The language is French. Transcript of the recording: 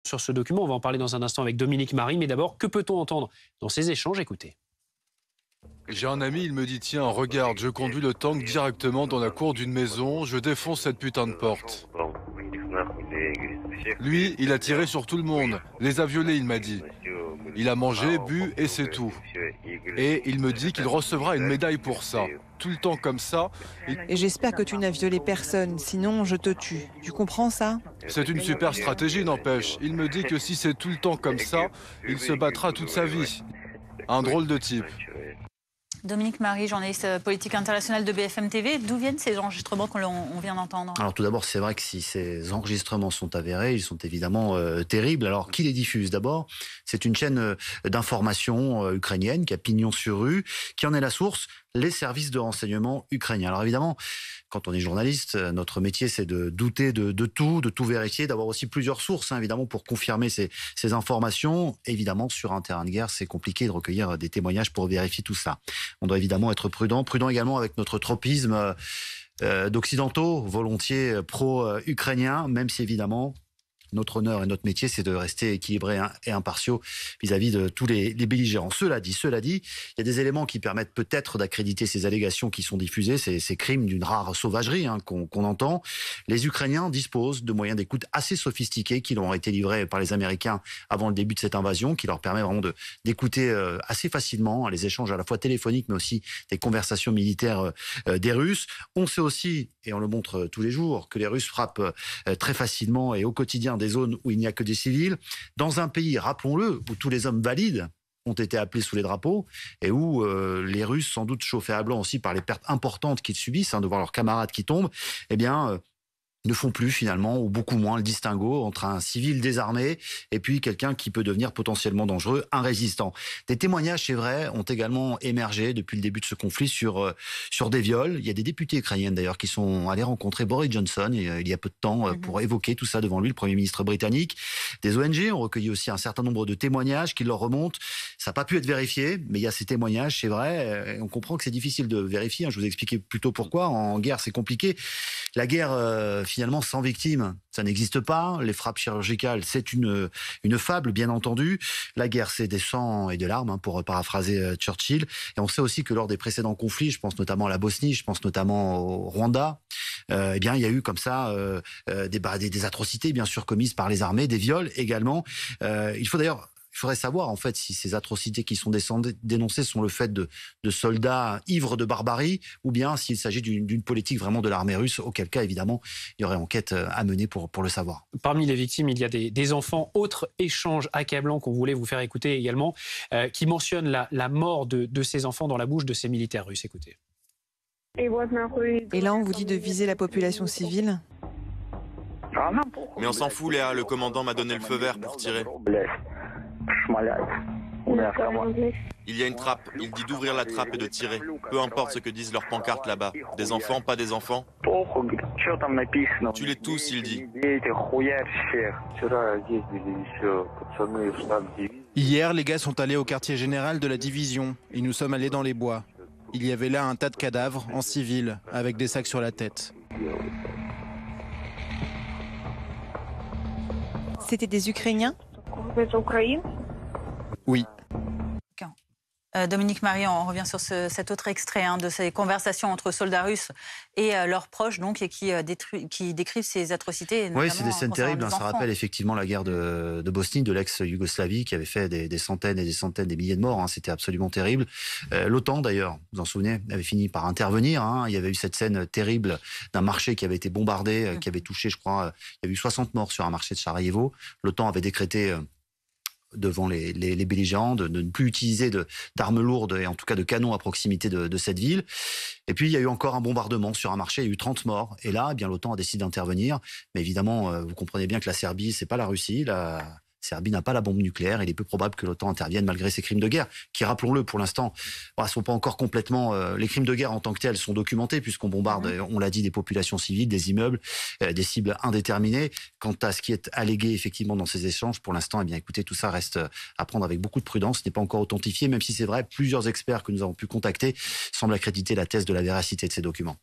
sur ce document. On va en parler dans un instant avec Dominique Marie. Mais d'abord, que peut-on entendre dans ces échanges? Écoutez. J'ai un ami, il me dit, tiens, regarde, je conduis le tank directement dans la cour d'une maison, je défonce cette putain de porte. Lui, il a tiré sur tout le monde, les a violés, il m'a dit. Il a mangé, bu et c'est tout. Et il me dit qu'il recevra une médaille pour ça. Tout le temps comme ça. Et j'espère que tu n'as violé personne, sinon je te tue. Tu comprends ça? C'est une super stratégie, n'empêche. Il me dit que si c'est tout le temps comme ça, il se battra toute sa vie. Un drôle de type. Dominique Marie, journaliste politique internationale de BFM TV. D'où viennent ces enregistrements qu'on vient d'entendre? Alors tout d'abord, c'est vrai que si ces enregistrements sont avérés, ils sont évidemment terribles. Alors qui les diffuse? D'abord, c'est une chaîne d'information ukrainienne qui a pignon sur rue, qui en est la source, les services de renseignement ukrainiens. Alors évidemment, quand on est journaliste, notre métier, c'est de douter de tout vérifier, d'avoir aussi plusieurs sources, hein, évidemment, pour confirmer ces informations. Évidemment, sur un terrain de guerre, c'est compliqué de recueillir des témoignages pour vérifier tout ça. On doit évidemment être prudent également avec notre tropisme d'occidentaux, volontiers pro-ukrainiens, même si évidemment, notre honneur et notre métier, c'est de rester équilibrés et impartiaux vis-à-vis de tous les belligérants. Cela dit, il y a des éléments qui permettent peut-être d'accréditer ces allégations qui sont diffusées, ces crimes d'une rare sauvagerie qu'on entend. Les Ukrainiens disposent de moyens d'écoute assez sophistiqués qui leur ont été livrés par les Américains avant le début de cette invasion, qui leur permet vraiment d'écouter assez facilement les échanges à la fois téléphoniques, mais aussi des conversations militaires des Russes. On sait aussi, et on le montre tous les jours, que les Russes frappent très facilement et au quotidien des zones où il n'y a que des civils, dans un pays, rappelons-le, où tous les hommes valides ont été appelés sous les drapeaux et où les Russes, sans doute chauffés à blanc aussi par les pertes importantes qu'ils subissent, de voir leurs camarades qui tombent, eh bien, ne font plus finalement, ou beaucoup moins, le distinguo entre un civil désarmé et puis quelqu'un qui peut devenir potentiellement dangereux, un résistant. Des témoignages, c'est vrai, ont également émergé depuis le début de ce conflit sur des viols. Il y a des députés ukrainiennes d'ailleurs qui sont allés rencontrer Boris Johnson il y a peu de temps pour évoquer tout ça devant lui, le Premier ministre britannique. Des ONG ont recueilli aussi un certain nombre de témoignages qui leur remontent. Ça n'a pas pu être vérifié, mais il y a ces témoignages, c'est vrai. Et on comprend que c'est difficile de vérifier. Je vous ai expliqué plus tôt pourquoi. En guerre, c'est compliqué. La guerre, finalement, sans victime, ça n'existe pas. Les frappes chirurgicales, c'est une fable, bien entendu. La guerre, c'est des sangs et de larmes, pour paraphraser Churchill. Et on sait aussi que lors des précédents conflits, je pense notamment à la Bosnie, je pense notamment au Rwanda, eh bien, il y a eu comme ça des atrocités, bien sûr, commises par les armées, des viols également. Il faudrait savoir, en fait, si ces atrocités qui sont dénoncées sont le fait de soldats ivres de barbarie ou bien s'il s'agit d'une politique vraiment de l'armée russe, auquel cas, évidemment, il y aurait enquête à mener pour le savoir. Parmi les victimes, il y a des enfants. Autre échange accablant qu'on voulait vous faire écouter également, qui mentionne la mort de ces enfants dans la bouche de ces militaires russes. Écoutez. Et là, on vous dit de viser la population civile? Mais on s'en fout, Léa, le commandant m'a donné le feu vert pour tirer. Il y a une trappe, il dit d'ouvrir la trappe et de tirer. Peu importe ce que disent leurs pancartes là-bas. Des enfants, pas des enfants. Tue-les tous, il dit. Hier, les gars sont allés au quartier général de la division et nous sommes allés dans les bois. Il y avait là un tas de cadavres en civil, avec des sacs sur la tête. C'était des Ukrainiens? Oui. Dominique Marie, on revient sur cet autre extrait de ces conversations entre soldats russes et leurs proches, donc, et qui décrivent ces atrocités. Oui, c'est des scènes terribles. Ça rappelle effectivement la guerre de Bosnie, de l'ex-Yougoslavie, qui avait fait des centaines et des centaines, des milliers de morts. C'était absolument terrible. L'OTAN, d'ailleurs, vous en souvenez, avait fini par intervenir. Il y avait eu cette scène terrible d'un marché qui avait été bombardé, qui avait touché, je crois, il y avait eu 60 morts sur un marché de Sarajevo. L'OTAN avait décrété devant les belligérants de ne plus utiliser d'armes lourdes et en tout cas de canons à proximité de cette ville. Et puis il y a eu encore un bombardement sur un marché, il y a eu 30 morts. Et là, eh bien l'OTAN a décidé d'intervenir. Mais évidemment, vous comprenez bien que la Serbie, c'est pas la Russie. La Serbie n'a pas la bombe nucléaire. Il est peu probable que l'OTAN intervienne malgré ces crimes de guerre, qui, rappelons-le, pour l'instant, ne sont pas encore complètement... les crimes de guerre en tant que tels sont documentés, puisqu'on bombarde, on l'a dit, des populations civiles, des immeubles, des cibles indéterminées. Quant à ce qui est allégué, effectivement, dans ces échanges, pour l'instant, eh bien, écoutez, tout ça reste à prendre avec beaucoup de prudence. Ce n'est pas encore authentifié, même si c'est vrai, plusieurs experts que nous avons pu contacter semblent accréditer la thèse de la véracité de ces documents.